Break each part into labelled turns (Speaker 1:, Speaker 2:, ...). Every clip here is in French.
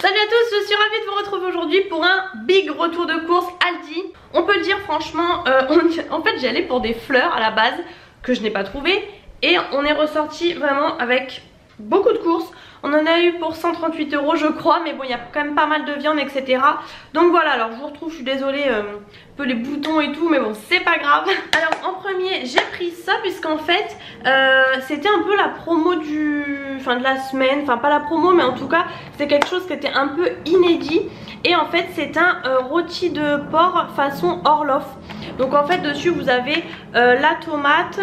Speaker 1: Salut à tous, je suis ravie de vous retrouver aujourd'hui pour un big retour de course Aldi. On peut le dire franchement, en fait j'y allais pour des fleurs à la base que je n'ai pas trouvé. Et on est ressorti vraiment avec beaucoup de courses. On en a eu pour 138 € je crois, mais bon il y a quand même pas mal de viande etc. Donc voilà, alors je vous retrouve, je suis désolée, un peu les boutons et tout, mais bon c'est pas grave. Alors en premier j'ai pris ça puisqu'en fait c'était un peu la promo de la semaine, enfin pas la promo mais en tout cas c'est quelque chose qui était un peu inédit. Et en fait c'est un rôti de porc façon Orloff. Donc en fait dessus vous avez la tomate,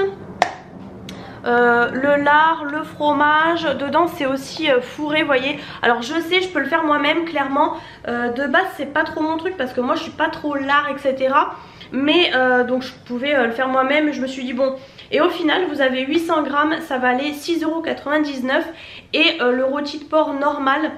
Speaker 1: le lard, le fromage, dedans c'est aussi fourré, voyez. Alors je sais, je peux le faire moi-même clairement, de base c'est pas trop mon truc parce que moi je suis pas trop lard etc. Mais donc je pouvais le faire moi-même, je me suis dit bon. Et au final vous avez 800 grammes, ça valait 6,99 € et le rôti de porc normal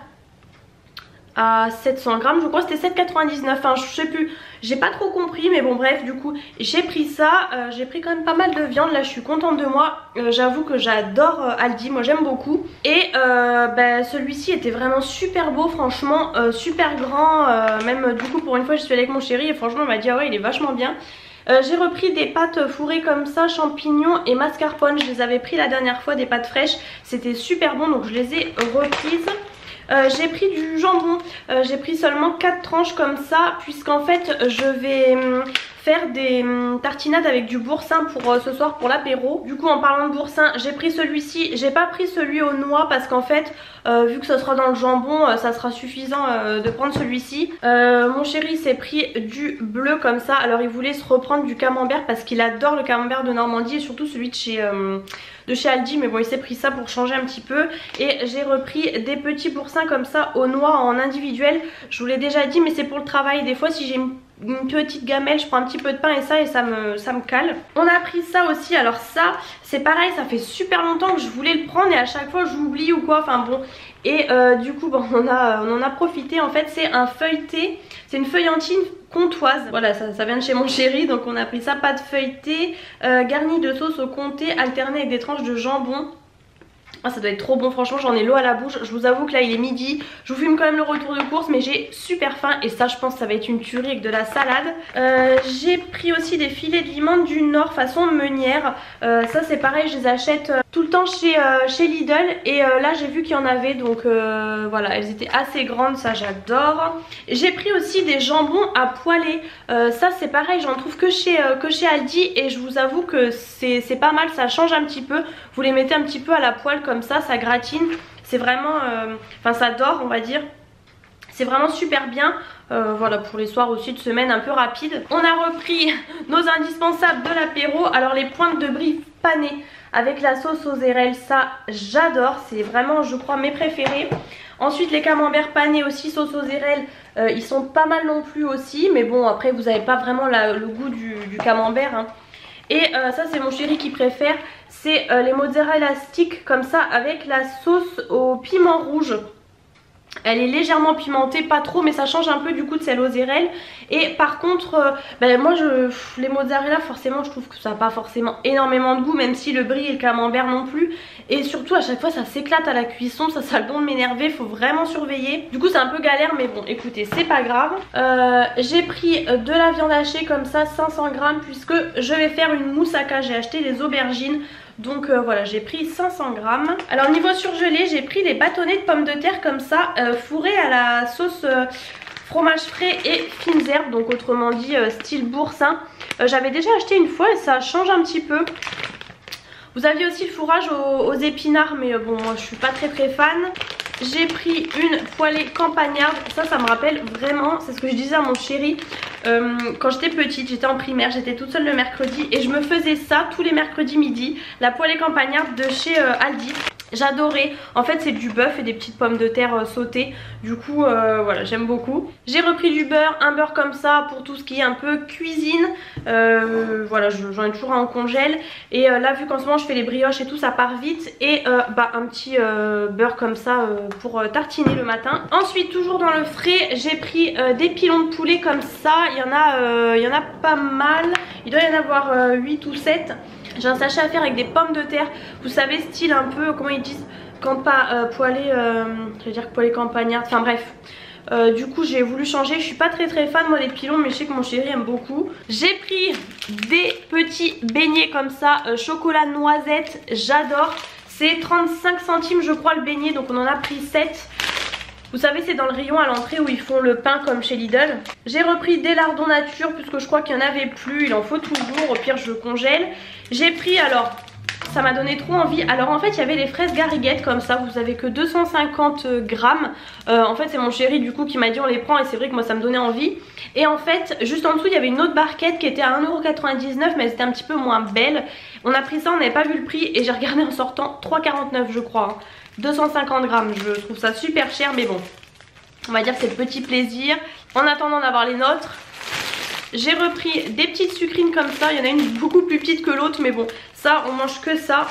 Speaker 1: à 700 grammes, je crois que c'était 7,99 €, enfin je sais plus, j'ai pas trop compris mais bon bref du coup j'ai pris ça, j'ai pris quand même pas mal de viande, là je suis contente de moi, j'avoue que j'adore Aldi, moi j'aime beaucoup. Et celui-ci était vraiment super beau franchement, super grand, même du coup pour une fois je suis allée avec mon chéri et franchement il m'a dit ah ouais il est vachement bien. J'ai repris des pâtes fourrées comme ça, champignons et mascarpone, je les avais pris la dernière fois, des pâtes fraîches, c'était super bon donc je les ai reprises. J'ai pris du jambon, j'ai pris seulement 4 tranches comme ça puisqu'en fait je vais faire des tartinades avec du boursin pour ce soir pour l'apéro. Du coup en parlant de boursin j'ai pris celui-ci, j'ai pas pris celui aux noix parce qu'en fait vu que ça sera dans le jambon ça sera suffisant de prendre celui-ci. Mon chéri s'est pris du bleu comme ça, alors il voulait se reprendre du camembert parce qu'il adore le camembert de Normandie et surtout celui de chez Aldi, mais bon il s'est pris ça pour changer un petit peu. Et j'ai repris des petits boursins comme ça aux noix en individuel, je vous l'ai déjà dit mais c'est pour le travail, des fois si j'ai une petite gamelle je prends un petit peu de pain et ça me cale. On a pris ça aussi, alors ça c'est pareil, ça fait super longtemps que je voulais le prendre et à chaque fois j'oublie ou quoi, enfin bon. Et du coup bon, on en a profité, en fait c'est un feuilleté, c'est une feuillantine comtoise. Voilà, ça vient de chez mon chéri, donc on a pris ça, pâte feuilletée, garnie de sauce au comté, alternée avec des tranches de jambon. Ah ça doit être trop bon, franchement j'en ai l'eau à la bouche. Je vous avoue que là il est midi, je vous filme quand même le retour de course mais j'ai super faim et ça je pense que ça va être une tuerie avec de la salade. J'ai pris aussi des filets de limon du Nord façon meunière, ça c'est pareil, je les achète tout le temps chez Lidl et là j'ai vu qu'il y en avait donc voilà, elles étaient assez grandes, ça j'adore. J'ai pris aussi des jambons à poêler, ça c'est pareil, j'en trouve que chez Aldi et je vous avoue que c'est pas mal, ça change un petit peu. Vous les mettez un petit peu à la poêle comme ça gratine, c'est vraiment, enfin ça dort on va dire. C'est vraiment super bien, voilà pour les soirs aussi de semaine un peu rapides. On a repris nos indispensables de l'apéro, alors les pointes de brie panées avec la sauce aux érelles, ça j'adore, c'est vraiment je crois mes préférés. Ensuite les camemberts panés aussi sauce aux érelles, ils sont pas mal non plus aussi, mais bon après vous n'avez pas vraiment le goût du camembert hein. Et ça c'est mon chéri qui préfère, c'est les mozzarella sticks comme ça avec la sauce au piment rouge. Elle est légèrement pimentée, pas trop mais ça change un peu du coup de celle aux érelles. Et par contre moi les mozzarella forcément je trouve que ça n'a pas forcément énormément de goût, même si le brie et le camembert non plus. Et surtout à chaque fois ça s'éclate à la cuisson, ça a le don de m'énerver, faut vraiment surveiller. Du coup c'est un peu galère mais bon écoutez c'est pas grave. J'ai pris de la viande hachée comme ça 500 grammes puisque je vais faire une moussaka, j'ai acheté des aubergines. Donc voilà, j'ai pris 500 grammes. Alors niveau surgelé, j'ai pris des bâtonnets de pommes de terre comme ça, fourrés à la sauce fromage frais et fines herbes, donc autrement dit style boursin. J'avais déjà acheté une fois et ça change un petit peu. Vous aviez aussi le fourrage aux épinards mais bon moi je suis pas très fan. J'ai pris une poêlée campagnarde, ça me rappelle vraiment, c'est ce que je disais à mon chéri. Quand j'étais petite, j'étais en primaire, j'étais toute seule le mercredi et je me faisais ça tous les mercredis midi, la poêlée campagnarde de chez Aldi. J'adorais, en fait c'est du bœuf et des petites pommes de terre sautées, du coup voilà j'aime beaucoup. J'ai repris du beurre, un beurre comme ça pour tout ce qui est un peu cuisine, voilà j'en ai toujours un en congèle. Et là vu qu'en ce moment je fais les brioches et tout ça part vite. Et un petit beurre comme ça pour tartiner le matin. Ensuite toujours dans le frais j'ai pris des pilons de poulet comme ça, il y en a pas mal, il doit y en avoir 8 ou 7. J'ai un sachet à faire avec des pommes de terre. Vous savez, style un peu, comment ils disent, poêlé, je vais dire poêlé campagnard, enfin bref. Du coup j'ai voulu changer, je suis pas très fan moi des pilons, mais je sais que mon chéri aime beaucoup. J'ai pris des petits beignets comme ça, chocolat noisette, j'adore. C'est 35 centimes je crois le beignet, donc on en a pris 7. Vous savez, c'est dans le rayon à l'entrée où ils font le pain comme chez Lidl. J'ai repris des lardons nature puisque je crois qu'il n'y en avait plus, il en faut toujours, au pire je congèle. J'ai pris, alors ça m'a donné trop envie. Alors en fait il y avait les fraises gariguettes comme ça, vous avez que 250 grammes. En fait c'est mon chéri du coup qui m'a dit on les prend, et c'est vrai que moi ça me donnait envie. Et en fait juste en dessous il y avait une autre barquette qui était à 1,99 €, mais elle était un petit peu moins belle. On a pris ça, on n'avait pas vu le prix et j'ai regardé en sortant, 3,49 je crois, hein. 250 grammes, je trouve ça super cher, mais bon, on va dire que c'est le petit plaisir. En attendant d'avoir les nôtres, j'ai repris des petites sucrines comme ça. Il y en a une beaucoup plus petite que l'autre, mais bon, ça on mange que ça.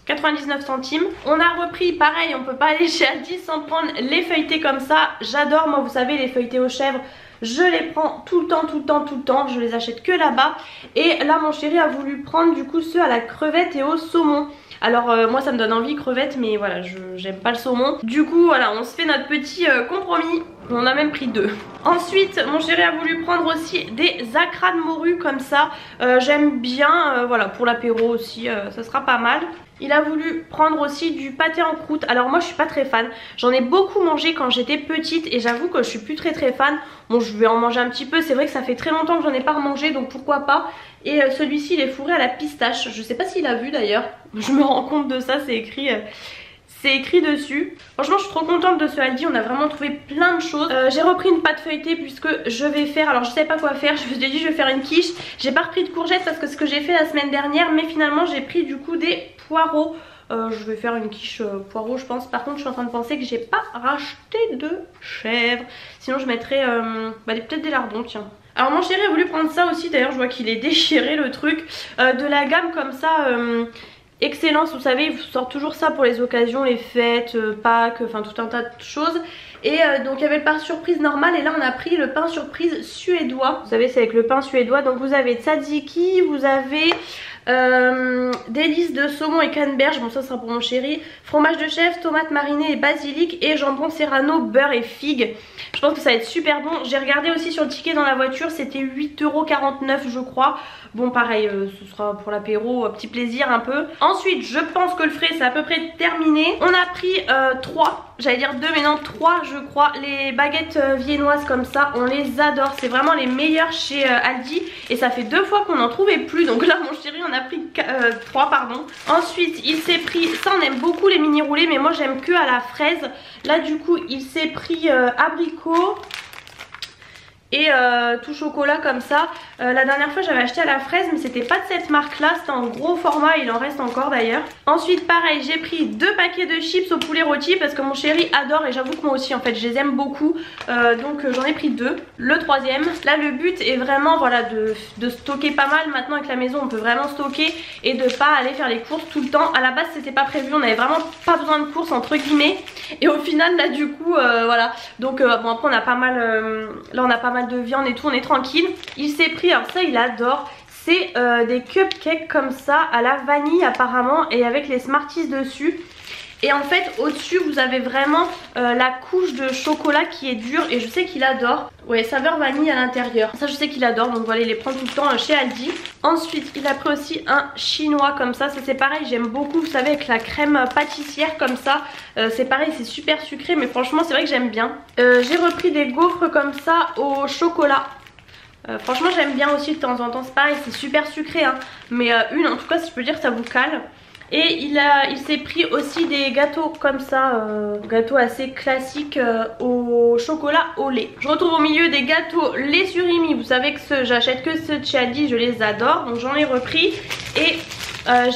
Speaker 1: 99 centimes. On a repris, pareil, on peut pas aller chez Aldi sans prendre les feuilletés comme ça. J'adore, moi vous savez, les feuilletés aux chèvres, je les prends tout le temps, je les achète que là-bas. Et là mon chéri a voulu prendre du coup ceux à la crevette et au saumon. Alors moi ça me donne envie crevettes, mais voilà, j'aime pas le saumon. Du coup voilà, on se fait notre petit compromis. On a même pris 2. Ensuite mon chéri a voulu prendre aussi des acras de morue comme ça. J'aime bien, voilà, pour l'apéro aussi, ça sera pas mal. Il a voulu prendre aussi du pâté en croûte. Alors moi je suis pas très fan, j'en ai beaucoup mangé quand j'étais petite et j'avoue que je suis plus très fan. Bon, je vais en manger un petit peu, c'est vrai que ça fait très longtemps que j'en ai pas remangé, donc pourquoi pas. Et celui-ci il est fourré à la pistache, je sais pas s'il a vu d'ailleurs. Je me rends compte de ça, c'est écrit dessus. Franchement je suis trop contente de ce Aldi, on a vraiment trouvé plein de choses. J'ai repris une pâte feuilletée puisque je vais faire, alors je sais pas quoi faire, je vous ai dit je vais faire une quiche. J'ai pas repris de courgettes parce que c'est ce que j'ai fait la semaine dernière, mais finalement j'ai pris du coup des poireaux. Je vais faire une quiche poireaux je pense. Par contre je suis en train de penser que j'ai pas racheté de chèvre, sinon je mettrais peut-être des lardons, tiens. Alors mon chéri a voulu prendre ça aussi, d'ailleurs je vois qu'il est déchiré le truc, de la gamme comme ça, Excellence, vous savez, ils sortent toujours ça pour les occasions, les fêtes, Pâques, enfin tout un tas de choses. Et donc il y avait le pain surprise normal et là on a pris le pain surprise suédois. Vous savez c'est avec le pain suédois, donc vous avez tzatziki, vous avez délices de saumon et canneberge, bon ça sera pour mon chéri, fromage de chèvre, tomates marinées et basilic et jambon serrano, beurre et figues. Je pense que ça va être super bon. J'ai regardé aussi sur le ticket dans la voiture, c'était 8,49 € je crois. Bon pareil, ce sera pour l'apéro, petit plaisir un peu. Ensuite je pense que le frais c'est à peu près terminé. On a pris 3, j'allais dire 2 mais non 3 je crois. Les baguettes viennoises comme ça, on les adore. C'est vraiment les meilleures chez Aldi. Et ça fait 2 fois qu'on n'en trouvait plus. Donc là mon chéri en a pris 3 pardon. Ensuite il s'est pris, ça on aime beaucoup les mini roulés, mais moi j'aime que à la fraise. Là du coup il s'est pris abricot et tout chocolat comme ça. La dernière fois j'avais acheté à la fraise mais c'était pas de cette marque là, c'était en gros format, il en reste encore d'ailleurs. Ensuite pareil j'ai pris 2 paquets de chips au poulet rôti parce que mon chéri adore et j'avoue que moi aussi en fait je les aime beaucoup, donc j'en ai pris 2. Le troisième, là le but est vraiment voilà de stocker pas mal. Maintenant avec la maison on peut vraiment stocker et de pas aller faire les courses tout le temps. À la base c'était pas prévu, on avait vraiment pas besoin de courses entre guillemets et au final là du coup voilà, donc bon après on a pas mal, là on a pas mal de viande et tout, on est tranquille. Il s'est pris, alors ça il adore, c'est des cupcakes comme ça à la vanille apparemment et avec les Smarties dessus. Et en fait au dessus vous avez vraiment la couche de chocolat qui est dure et je sais qu'il adore. Ouais, saveur vanille à l'intérieur, ça je sais qu'il adore, donc voilà il les prend tout le temps chez Aldi. Ensuite il a pris aussi un chinois comme ça c'est pareil, j'aime beaucoup, vous savez avec la crème pâtissière comme ça, c'est pareil c'est super sucré mais franchement c'est vrai que j'aime bien. J'ai repris des gaufres comme ça au chocolat. Franchement j'aime bien aussi de temps en temps, c'est pareil c'est super sucré hein, mais une en tout cas si je peux dire ça vous cale. Et il s'est pris aussi des gâteaux comme ça, gâteaux assez classiques au chocolat au lait. Je retrouve au milieu des gâteaux lait surimi, vous savez que j'achète que ceux de chez Aldi, je les adore, donc j'en ai repris. Et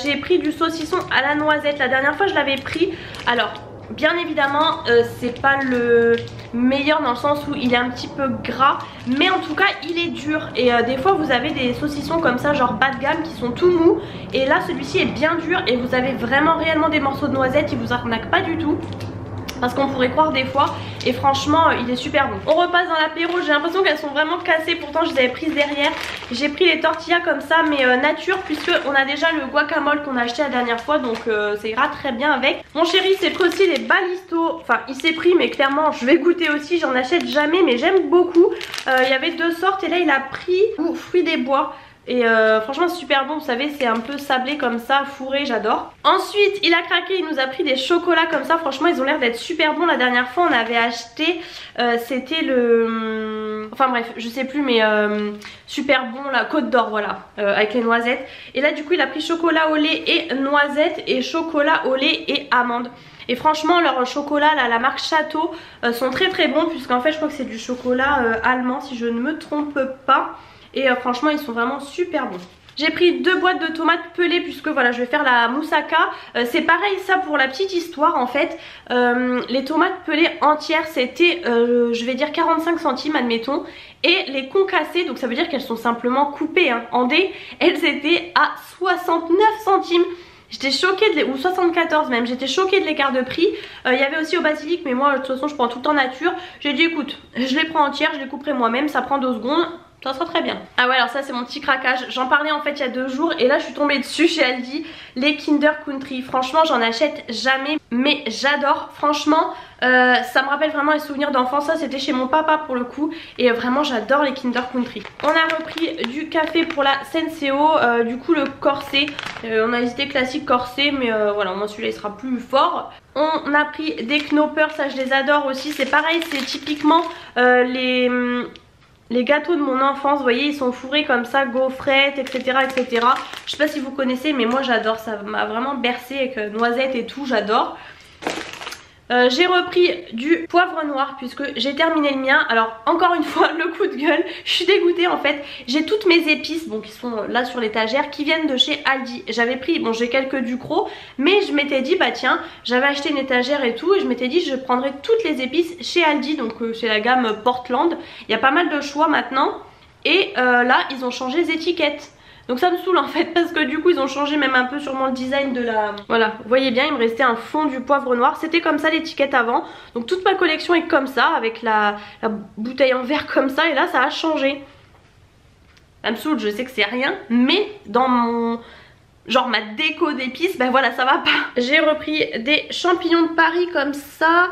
Speaker 1: j'ai pris du saucisson à la noisette, la dernière fois je l'avais pris, alors bien évidemment c'est pas le meilleur dans le sens où il est un petit peu gras, mais en tout cas il est dur. Et des fois vous avez des saucissons comme ça genre bas de gamme qui sont tout mous, et là celui-ci est bien dur et vous avez vraiment réellement des morceaux de noisettes, il vous arnaque pas du tout. parce qu'on pourrait croire des fois, et franchement il est super bon. On repasse dans l'apéro, j'ai l'impression qu'elles sont vraiment cassées, pourtant je les avais prises derrière. J'ai pris les tortillas comme ça mais nature, puisque on a déjà le guacamole qu'on a acheté la dernière fois, donc ça ira très bien avec. Mon chéri s'est pris aussi les balistos, enfin il s'est pris mais clairement je vais goûter aussi, j'en achète jamais mais j'aime beaucoup. Il y avait deux sortes et là il a pris fruits des bois. Et franchement c'est super bon, vous savez c'est un peu sablé comme ça, fourré, j'adore. Ensuite il a craqué, il nous a pris des chocolats comme ça, franchement ils ont l'air d'être super bons. La dernière fois on avait acheté, c'était le... Enfin bref je sais plus mais super bon, la Côte d'Or voilà, avec les noisettes. Et là du coup il a pris chocolat au lait et noisettes et chocolat au lait et amandes. Et franchement leurs chocolats là, la marque Château sont très très bons, puisqu'en fait je crois que c'est du chocolat allemand si je ne me trompe pas. Et franchement ils sont vraiment super bons. J'ai pris 2 boîtes de tomates pelées, puisque voilà je vais faire la moussaka. C'est pareil ça pour la petite histoire en fait. Les tomates pelées entières c'était je vais dire 45 centimes admettons. Et les concassées, donc ça veut dire qu'elles sont simplement coupées hein, en dés, elles étaient à 69 centimes. J'étais choquée, ou 74 même, j'étais choquée de l'écart de prix. Il y avait aussi au basilic, mais moi de toute façon je prends tout le temps nature. J'ai dit écoute, je les prends entières, je les couperai moi-même, ça prend 2 secondes. Ça sera très bien. Ah ouais alors ça c'est mon petit craquage. J'en parlais en fait il y a 2 jours et là je suis tombée dessus chez Aldi. Les Kinder Country. Franchement j'en achète jamais mais j'adore. Franchement ça me rappelle vraiment les souvenirs d'enfance. Ça c'était chez mon papa pour le coup. Et vraiment j'adore les Kinder Country. On a repris du café pour la Senseo. Du coup le corset. On a hésité classique corset mais voilà moi celui-là il sera plus fort. On a pris des knoppers. Ça je les adore aussi. C'est pareil c'est typiquement les gâteaux de mon enfance, vous voyez ils sont fourrés comme ça, gaufrettes etc etc. Je sais pas si vous connaissez mais moi j'adore, ça m'a vraiment bercé avec noisettes et tout, j'adore. J'ai repris du poivre noir puisque j'ai terminé le mien. Alors encore une fois le coup de gueule, je suis dégoûtée en fait. J'ai toutes mes épices bon, qui sont là sur l'étagère qui viennent de chez Aldi. J'avais pris, bon j'ai quelques Ducros mais je m'étais dit bah tiens j'avais acheté une étagère et tout et je m'étais dit je prendrais toutes les épices chez Aldi. Donc c'est la gamme Portland, il y a pas mal de choix maintenant. Et là ils ont changé les étiquettes. Donc ça me saoule en fait parce que du coup ils ont changé même un peu sûrement le design de la... Voilà, vous voyez bien il me restait un fond du poivre noir. C'était comme ça l'étiquette avant. Donc toute ma collection est comme ça avec la bouteille en verre comme ça. Et là ça a changé. Ça me saoule, je sais que c'est rien. Mais dans mon... genre ma déco d'épices, ben voilà ça va pas. J'ai repris des champignons de Paris comme ça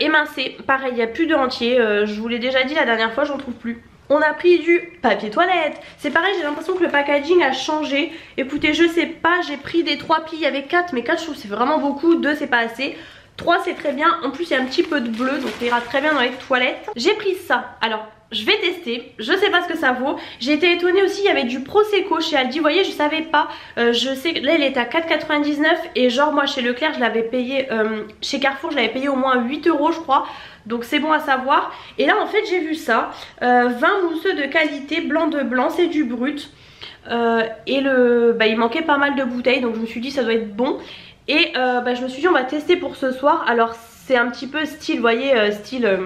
Speaker 1: émincés. Pareil il n'y a plus de entier. Je vous l'ai déjà dit la dernière fois, j'en trouve plus. On a pris du papier toilette. C'est pareil, j'ai l'impression que le packaging a changé. Écoutez, je sais pas, j'ai pris des 3 plis, il y avait 4, mais 4 je trouve c'est vraiment beaucoup, 2 c'est pas assez. 3 c'est très bien, en plus il y a un petit peu de bleu, donc ça ira très bien dans les toilettes. J'ai pris ça, alors je vais tester, je sais pas ce que ça vaut. J'ai été étonnée aussi, il y avait du Prosecco chez Aldi, vous voyez je savais pas. Je sais que là il est à 4,99 et genre moi chez Leclerc je l'avais payé, chez Carrefour je l'avais payé au moins 8 € je crois. Donc c'est bon à savoir. Et là en fait j'ai vu ça, vin mousseux de qualité, blanc de blanc, c'est du brut. Et il manquait pas mal de bouteilles, donc je me suis dit ça doit être bon. Et je me suis dit on va tester pour ce soir. Alors c'est un petit peu style, vous voyez, style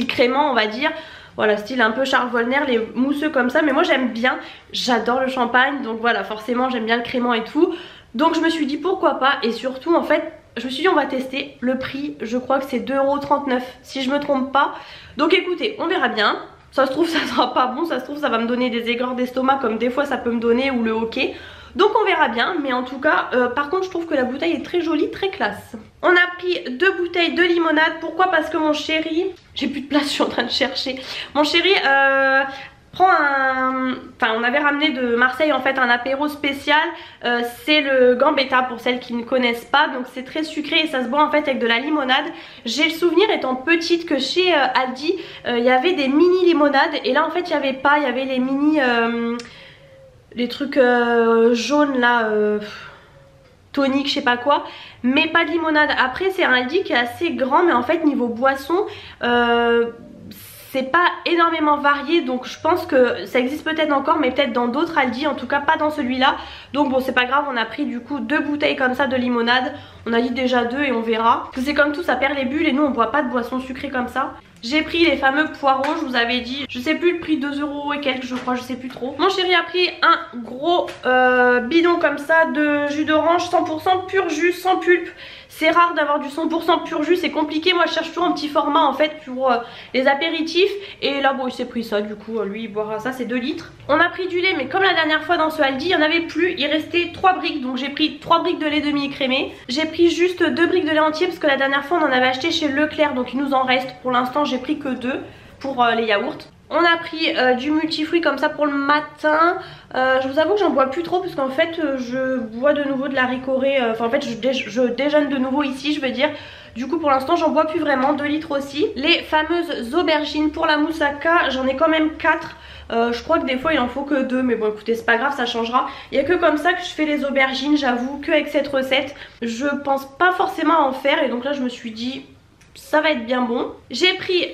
Speaker 1: crémant on va dire. Voilà, style un peu Charles Volner, les mousseux comme ça. Mais moi j'aime bien, j'adore le champagne. Donc voilà, forcément j'aime bien le crémant et tout. Donc je me suis dit pourquoi pas. Et surtout en fait je me suis dit on va tester. Le prix je crois que c'est 2,39 € si je me trompe pas. Donc écoutez on verra bien. Ça se trouve ça sera pas bon, ça se trouve ça va me donner des aigreurs d'estomac comme des fois ça peut me donner, ou le hockey. Donc on verra bien, mais en tout cas par contre je trouve que la bouteille est très jolie, très classe. On a pris 2 bouteilles de limonade. Pourquoi? Parce que mon chéri, j'ai plus de place, je suis en train de chercher. Mon chéri prend un... Enfin on avait ramené de Marseille en fait un apéro spécial. C'est le Gambetta pour celles qui ne connaissent pas. Donc c'est très sucré et ça se boit en fait avec de la limonade. J'ai le souvenir étant petite que chez Aldi il y avait des mini limonades. Et là en fait il n'y avait pas, il y avait les mini... les trucs jaunes là, tonique je sais pas quoi, mais pas de limonade. Après c'est un Aldi qui est assez grand, mais en fait niveau boisson c'est pas énormément varié. Donc je pense que ça existe peut-être encore, mais peut-être dans d'autres Aldi, en tout cas pas dans celui-là. Donc bon c'est pas grave, on a pris du coup 2 bouteilles comme ça de limonade. On a dit déjà 2 et on verra. Parce que c'est comme tout, ça perd les bulles et nous on boit pas de boisson sucrée comme ça. J'ai pris les fameux poireaux, je vous avais dit, je sais plus le prix, 2 € et quelques je crois, je sais plus trop. Mon chéri a pris un gros bidon comme ça de jus d'orange 100% pur jus, sans pulpe. C'est rare d'avoir du 100% pur jus, c'est compliqué. Moi je cherche toujours un petit format en fait pour les apéritifs. Et là bon il s'est pris ça, du coup lui il boira ça, c'est 2 litres. On a pris du lait, mais comme la dernière fois dans ce Aldi il n'y en avait plus, il restait 3 briques. Donc j'ai pris 3 briques de lait demi-écrémé. J'ai pris juste 2 briques de lait entier parce que la dernière fois on en avait acheté chez Leclerc. Donc il nous en reste, pour l'instant j'ai pris que 2 pour les yaourts. On a pris du multifruit comme ça pour le matin. Je vous avoue que j'en bois plus trop parce qu'en fait je bois de nouveau de la ricorée. Enfin en fait je déjeune de nouveau ici, je veux dire. Du coup pour l'instant j'en bois plus vraiment, 2 litres aussi. Les fameuses aubergines pour la moussaka, j'en ai quand même 4. Je crois que des fois il en faut que 2, mais bon écoutez c'est pas grave, ça changera. Il n'y a que comme ça que je fais les aubergines, j'avoue qu'avec cette recette je pense pas forcément à en faire. Et donc là je me suis dit ça va être bien bon. J'ai pris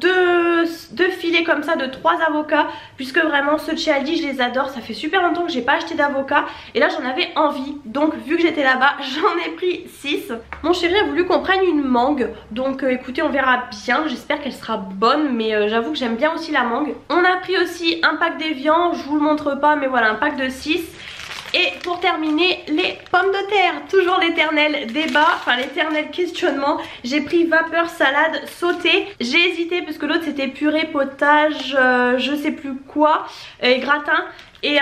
Speaker 1: deux filets comme ça de 3 avocats, puisque vraiment ceux de chez Aldi je les adore. Ça fait super longtemps que j'ai pas acheté d'avocat et là j'en avais envie, donc vu que j'étais là-bas j'en ai pris 6. Mon chéri a voulu qu'on prenne une mangue, donc écoutez on verra bien. J'espère qu'elle sera bonne, mais j'avoue que j'aime bien aussi la mangue. On a pris aussi un pack d'évian, je vous le montre pas mais voilà, un pack de 6. Et pour terminer, les pommes de terre. Toujours l'éternel débat, enfin l'éternel questionnement. J'ai pris vapeur salade sautée. J'ai hésité parce que l'autre c'était purée, potage, je sais plus quoi, et gratin. Et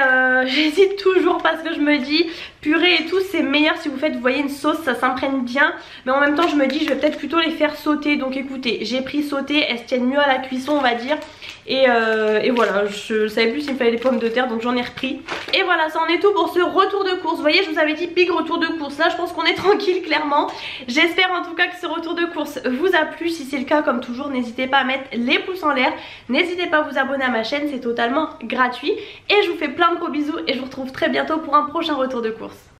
Speaker 1: j'hésite toujours parce que je me dis purée et tout c'est meilleur si vous faites, vous voyez, une sauce, ça s'imprègne bien. Mais en même temps je me dis je vais peut-être plutôt les faire sauter. Donc écoutez, j'ai pris sauter, elles se tiennent mieux à la cuisson on va dire. Et voilà, je savais plus s'il me fallait des pommes de terre donc j'en ai repris. Et voilà, ça en est tout pour ce retour de course. Vous voyez, je vous avais dit big retour de course. Là je pense qu'on est tranquille clairement. J'espère en tout cas que ce retour de course vous a plu. Si c'est le cas, comme toujours, n'hésitez pas à mettre les pouces en l'air. N'hésitez pas à vous abonner à ma chaîne, c'est totalement gratuit. Et je vous fais plein de gros bisous et je vous retrouve très bientôt pour un prochain retour de course.